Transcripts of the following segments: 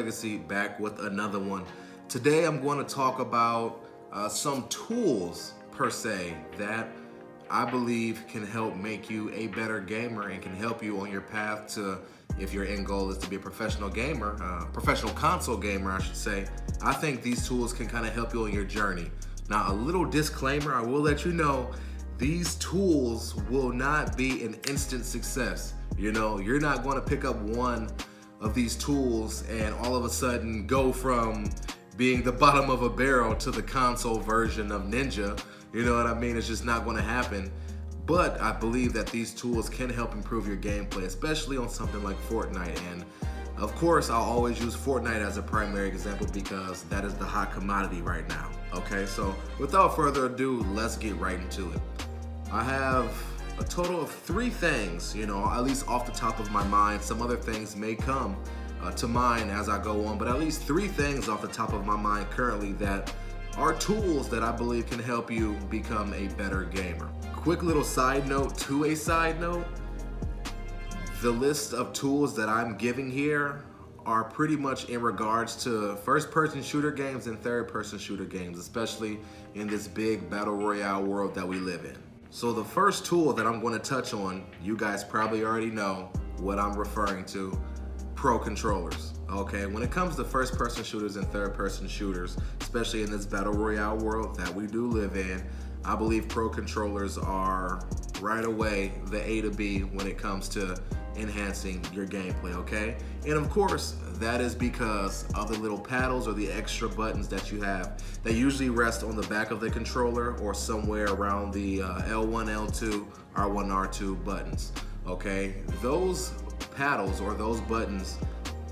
Legacy, back with another one. Today I'm going to talk about some tools per se that I believe can help make you a better gamer and can help you on your path to, if your end goal is to be a professional gamer, professional console gamer I should say. I think these tools can kind of help you on your journey. Now, a little disclaimer, I will let you know, these tools will not be an instant success. You know, you're not going to pick up one of these tools and all of a sudden go from being the bottom of a barrel to the console version of Ninja. You know what I mean? It's just not going to happen. But I believe that these tools can help improve your gameplay, especially on something like Fortnite. And of course, I'll always use Fortnite as a primary example because that is the hot commodity right now. Okay, so without further ado, let's get right into it. I have a total of 3 things, you know, at least off the top of my mind. Some other things may come to mind as I go on, but at least 3 things off the top of my mind currently that are tools that I believe can help you become a better gamer. Quick little side note to a side note. The list of tools that I'm giving here are pretty much in regards to first-person shooter games and third-person shooter games, especially in this big battle royale world that we live in. So the first tool that I'm going to touch on, you guys probably already know what I'm referring to, Pro Controllers. Okay, when it comes to first-person shooters and third-person shooters, especially in this battle royale world that we do live in, I believe Pro Controllers are right away the A to B when it comes to enhancing your gameplay, okay? And of course, that is because of the little paddles or the extra buttons that you have. They usually rest on the back of the controller or somewhere around the L1, L2, R1, R2 buttons, okay? Those paddles or those buttons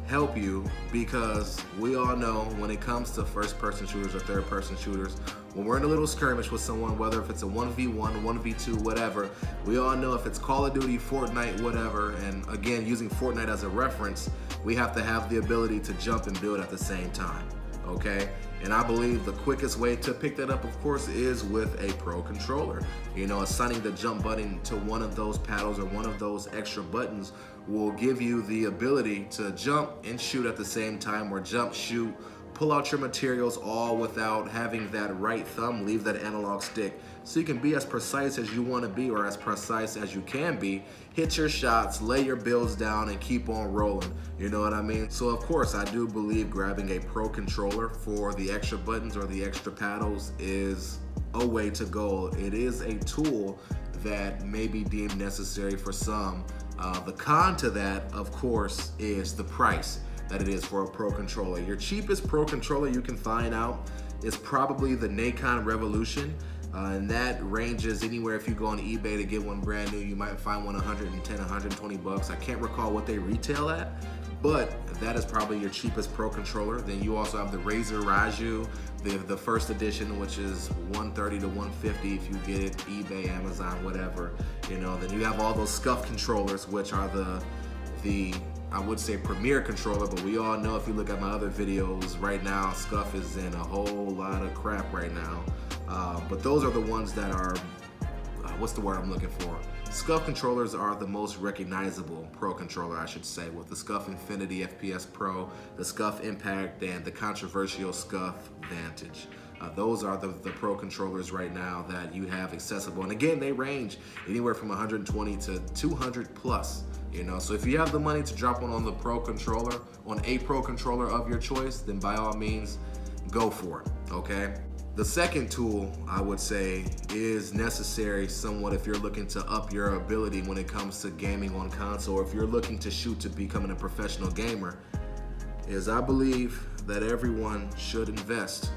help you because we all know when it comes to first-person shooters or third-person shooters, when we're in a little skirmish with someone, whether if it's a 1v1, 1v2, whatever, we all know if it's Call of Duty, Fortnite, whatever, and again, using Fortnite as a reference, we have to have the ability to jump and build at the same time, okay? And I believe the quickest way to pick that up, of course, is with a Pro Controller. You know, assigning the jump button to one of those paddles or one of those extra buttons will give you the ability to jump and shoot at the same time, or jump, shoot, pull out your materials all without having that right thumb leave that analog stick. So you can be as precise as you want to be, or as precise as you can be, hit your shots, lay your builds down, and keep on rolling. You know what I mean? So of course, I do believe grabbing a Pro Controller for the extra buttons or the extra paddles is a way to go. It is a tool that may be deemed necessary for some. The con to that, of course, is the price that it is for a Pro Controller. Your cheapest Pro Controller you can find out is probably the Nacon Revolution, and that ranges anywhere. If you go on eBay to get one brand new, you might find one 110, 120 bucks. I can't recall what they retail at, but that is probably your cheapest Pro Controller. Then you also have the Razer Raju, the first edition, which is 130 to 150 if you get it eBay, Amazon, whatever. You know, then you have all those SCUF controllers, which are the I would say premier controller, but we all know if you look at my other videos right now, SCUF is in a whole lot of crap right now. But those are the ones that are, what's the word I'm looking for? SCUF controllers are the most recognizable Pro Controller, I should say, with the SCUF Infinity FPS Pro, the SCUF Impact, and the controversial SCUF Vantage. Those are the Pro Controllers right now that you have accessible. And again, they range anywhere from 120 to 200 plus. You know, so if you have the money to drop one on the Pro Controller, on a Pro Controller of your choice, then by all means, go for it, okay? The second tool, I would say, is necessary somewhat if you're looking to up your ability when it comes to gaming on console, or if you're looking to shoot to becoming a professional gamer, is I believe that everyone should invest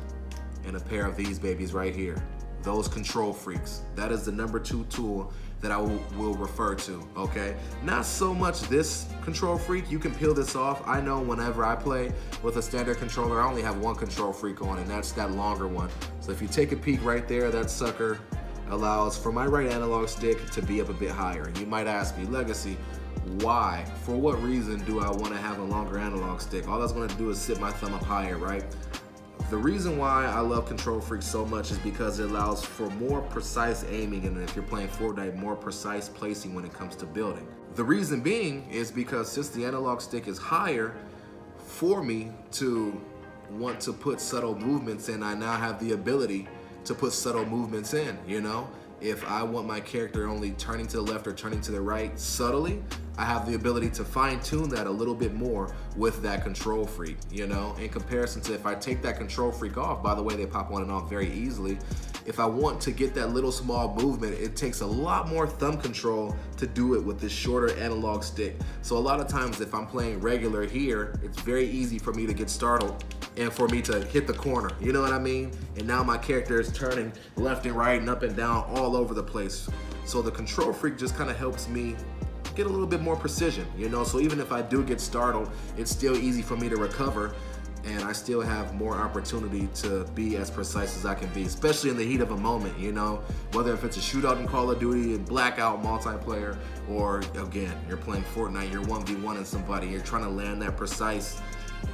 in a pair of these babies right here. Those Control Freaks. That is the number 2 tool that I will refer to, okay? Not so much this Control Freak. You can peel this off. I know whenever I play with a standard controller, I only have one Control Freak on, and that's that longer one. So if you take a peek right there, that sucker allows for my right analog stick to be up a bit higher. You might ask me, Legacy, why? For what reason do I want to have a longer analog stick? All that's going to do is sit my thumb up higher, right? The reason why I love Control Freak so much is because it allows for more precise aiming, and if you're playing Fortnite, more precise placing when it comes to building. The reason being is because since the analog stick is higher, for me to want to put subtle movements in, I now have the ability to put subtle movements in, you know? If I want my character only turning to the left or turning to the right subtly, I have the ability to fine tune that a little bit more with that control freak, you know? In comparison to if I take that control freak off, by the way, they pop on and off very easily. If I want to get that little small movement, it takes a lot more thumb control to do it with this shorter analog stick. So a lot of times if I'm playing regular here, it's very easy for me to get startled and for me to hit the corner, you know what I mean? And now my character is turning left and right and up and down all over the place. So the control freak just kind of helps me get a little bit more precision, you know? So even if I do get startled, it's still easy for me to recover, and I still have more opportunity to be as precise as I can be, especially in the heat of a moment, you know? Whether if it's a shootout in Call of Duty and blackout multiplayer, or again, you're playing Fortnite, you're 1v1ing somebody, you're trying to land that precise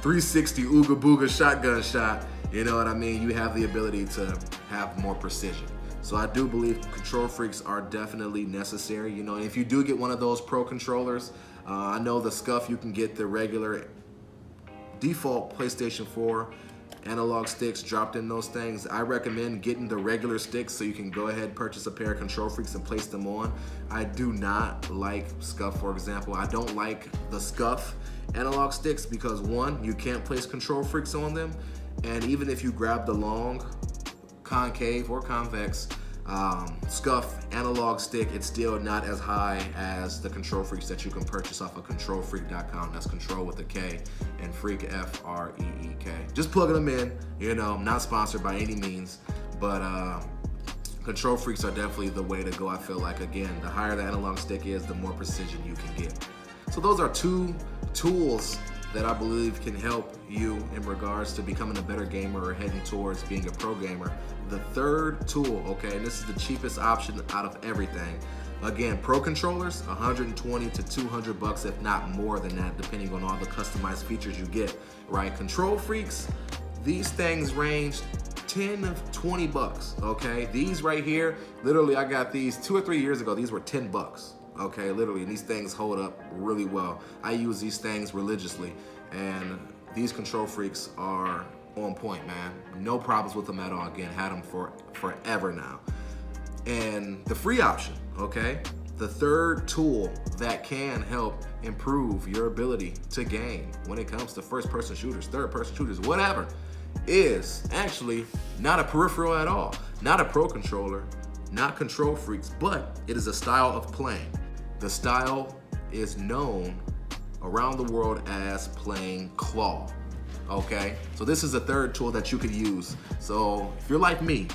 360 ooga booga shotgun shot, you know what I mean? You have the ability to have more precision. So I do believe control freaks are definitely necessary, you know? And if you do get one of those pro controllers, I know the SCUF, you can get the regular default PlayStation 4 analog sticks dropped in those things. I recommend getting the regular sticks so you can go ahead and purchase a pair of control freaks and place them on. I do not like SCUF, for example. I don't like the SCUF analog sticks because one, you can't place control freaks on them, and even if you grab the long concave or convex SCUF analog stick, it's still not as high as the control freaks that you can purchase off of controlfreak.com. That's control with a K and freak, F-R-E-E-K. Just plugging them in, you know, I'm not sponsored by any means, but control freaks are definitely the way to go. I feel like, again, the higher the analog stick is, the more precision you can get. So those are two tools that I believe can help you in regards to becoming a better gamer or heading towards being a pro gamer. The third tool, okay, and this is the cheapest option out of everything. Again, pro controllers, 120 to 200 bucks, if not more than that, depending on all the customized features you get, right? Control freaks, these things range 10 to 20 bucks, okay? These right here, literally I got these 2 or 3 years ago, these were 10 bucks. Okay, literally, and these things hold up really well. I use these things religiously, and these control freaks are on point, man. No problems with them at all. Again, had them for forever now. And the free option, okay? The third tool that can help improve your ability to game when it comes to first-person shooters, third-person shooters, whatever, is actually not a peripheral at all, not a pro controller, not control freaks, but it is a style of playing. The style is known around the world as playing claw, okay? So this is a third tool that you could use. So if you're like me,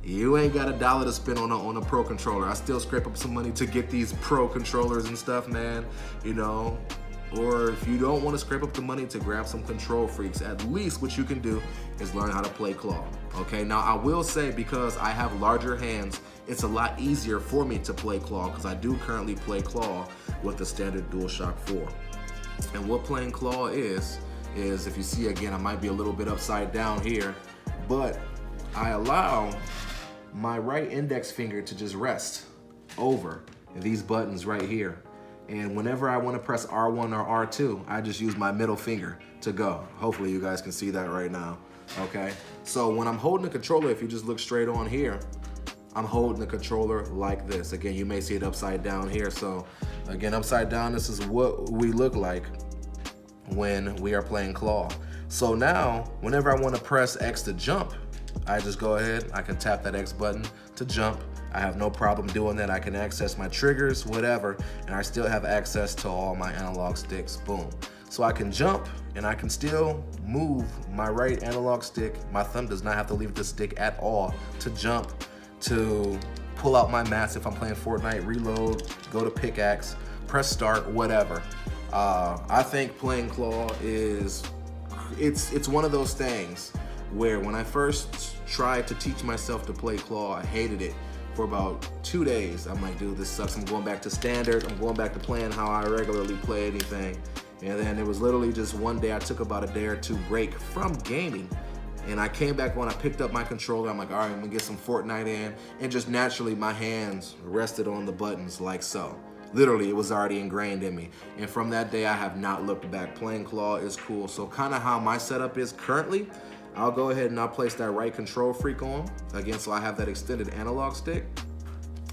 you ain't got $1 to spend on a pro controller. I still scrape up some money to get these pro controllers and stuff, man, you know? Or if you don't want to scrape up the money to grab some control freaks, at least what you can do is learn how to play claw, okay? Now I will say, because I have larger hands, it's a lot easier for me to play claw, because I do currently play claw with the standard DualShock 4. And what playing claw is if you see, again, I might be a little bit upside down here, but I allow my right index finger to just rest over these buttons right here. And whenever I want to press R1 or R2, I just use my middle finger to go. Hopefully you guys can see that right now, okay? So when I'm holding the controller, if you just look straight on here, I'm holding the controller like this. Again, you may see it upside down here. So again, upside down, this is what we look like when we are playing claw. So now, whenever I want to press X to jump, I just go ahead, I can tap that X button to jump. I have no problem doing that. I can access my triggers, whatever, and I still have access to all my analog sticks, boom. So I can jump and I can still move my right analog stick. My thumb does not have to leave the stick at all to jump, to pull out my mats if I'm playing Fortnite, reload, go to pickaxe, press start, whatever. I think playing claw is, it's one of those things where when I first tried to teach myself to play claw, I hated it. For about 2 days, I'm like, dude, this sucks. I'm going back to standard. I'm going back to playing how I regularly play anything. And then it was literally just one day I took about a day or two break from gaming. And I came back when I picked up my controller. I'm like, all right, I'm gonna get some Fortnite in. And just naturally, my hands rested on the buttons like so. Literally, it was already ingrained in me. And from that day, I have not looked back. Playing claw is cool. So kind of how my setup is currently, I'll go ahead and I'll place that right control freak on. Again, so I have that extended analog stick.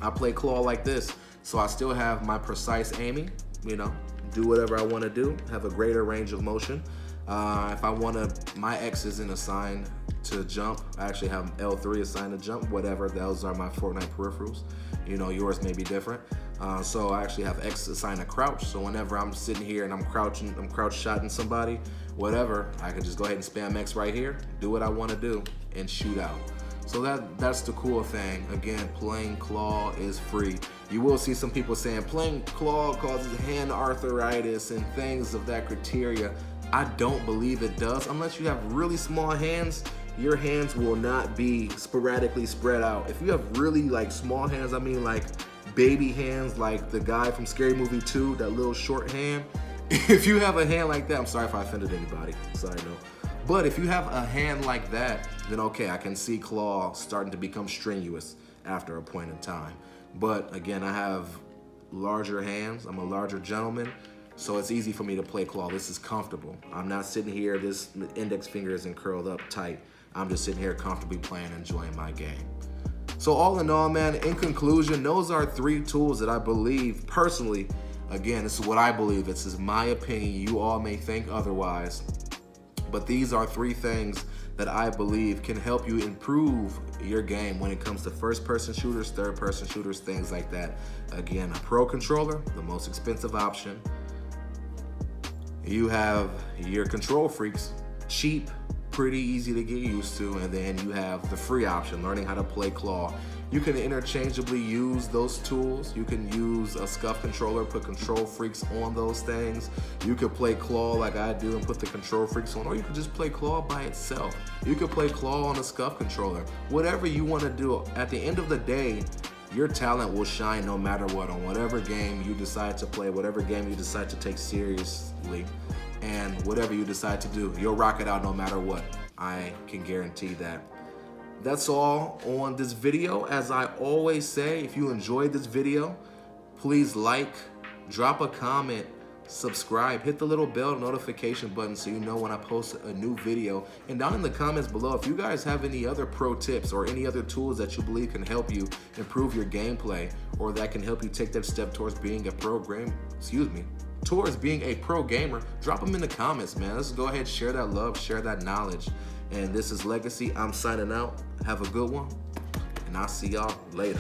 I play claw like this. So I still have my precise aiming, you know, do whatever I want to do, have a greater range of motion. If I want to, my X isn't assigned to jump. I actually have L3 assigned to jump, whatever. Those are my Fortnite peripherals. You know, yours may be different. So I actually have X assigned to crouch. So whenever I'm sitting here and I'm crouching, I'm crouch shotting somebody, whatever, I can just go ahead and spam X right here, do what I want to do, and shoot out. So that's the cool thing. Again, playing claw is free. You will see some people saying playing claw causes hand arthritis and things of that criteria. I don't believe it does. Unless you have really small hands, your hands will not be sporadically spread out. If you have really like small hands, I mean like baby hands, like the guy from Scary Movie 2, that little short hand. If you have a hand like that, I'm sorry if I offended anybody, sorry, no. But if you have a hand like that, then okay, I can see claw starting to become strenuous after a point in time. But again, I have larger hands, I'm a larger gentleman, so it's easy for me to play claw. This is comfortable. I'm not sitting here, this index finger isn't curled up tight. I'm just sitting here comfortably playing, enjoying my game. So all in all, man, in conclusion, those are 3 tools that I believe personally, again, this is what I believe, this is my opinion, you all may think otherwise, but these are 3 things that I believe can help you improve your game when it comes to first-person shooters, third-person shooters, things like that. Again, a pro controller, the most expensive option. You have your control freaks, cheap, pretty easy to get used to, and then you have the free option, learning how to play claw. You can interchangeably use those tools. You can use a SCUF controller, put control freaks on those things. You could play claw like I do and put the control freaks on, or you could just play claw by itself. You could play claw on a SCUF controller. Whatever you want to do, at the end of the day, your talent will shine no matter what on whatever game you decide to play, whatever game you decide to take seriously, and whatever you decide to do, you'll rock it out no matter what. I can guarantee that. That's all on this video. As I always say, if you enjoyed this video, please like, drop a comment, subscribe, hit the little bell notification button so you know when I post a new video. And down in the comments below, if you guys have any other pro tips or any other tools that you believe can help you improve your gameplay, or that can help you take that step towards being a pro gamer, drop them in the comments, man. Let's go ahead, share that love, share that knowledge. And this is Legacy. I'm signing out. Have a good one, and I'll see y'all later.